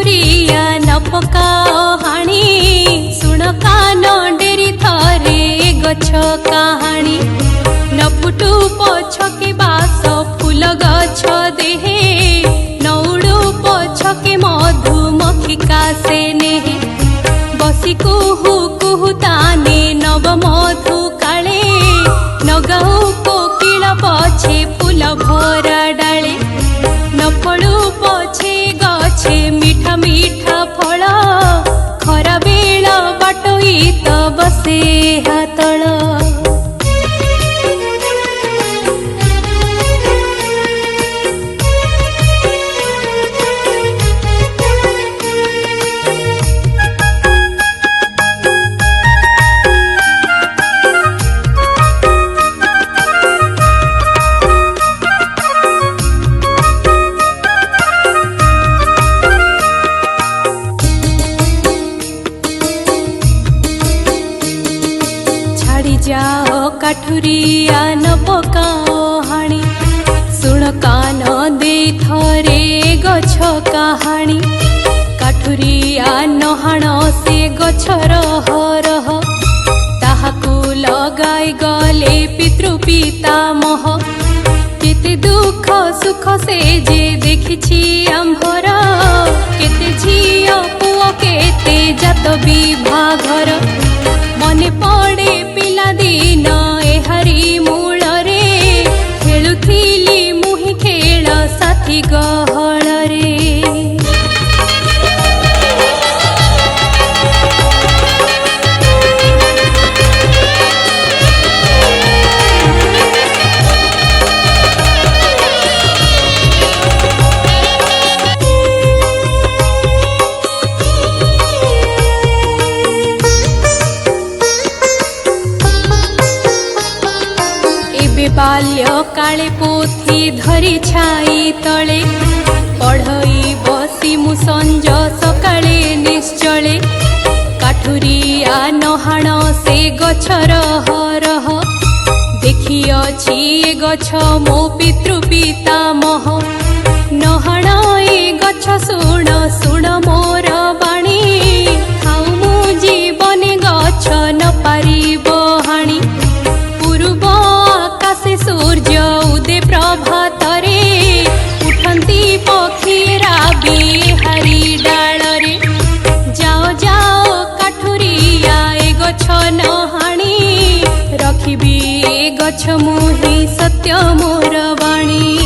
काठुरिया न पकाओ हाणी सुण कान डेरी थरे गछ कहानी न फुटू पछके बास फूल गछ देहे न उड़ू पछके मधुमक्षिका से नेहे बसी कुहू कुहू ताने नव मधु काले न गाऊ कोकिल पछे फूल भरा डाले न फलू पछे गछे मीठा मीठा फल खरा बेल बाटोई त बसे हातल जाओ काठुरिया न पकाओ हाणी सुण कान दे थरे गछ कहानी काठुरिया नहाण से गछर हरह ताहाकू लगाई गले पितृ पितामह केते दुख सुख से जे देखिछि आम्भर केते झियो पुओ केते जात विभाघर मने पड़े पिला दिन एहारी मूल रे खेलुथिली मुहि खेल साथी गहल रे बाल्य काले पोथी धरी छाई तले पढ़ई बसी मु संज सकाळे निश्चले काठुरिया नहाण से गछर हरह देखी अछि ए गछ मो पितृ पितामह नहाण ए गछ सुण सुण मोर बाणी खाऊ मु जीवने गछ न पारिब हाणी पूर्व सूर्य उदे प्रभात रे उठंती पक्षी राबी हरी डाल रे जाओ जाओ काठुरिया ए गछ न हाणी रखिबी ए गछ मुहि सत्य मोर बाणी।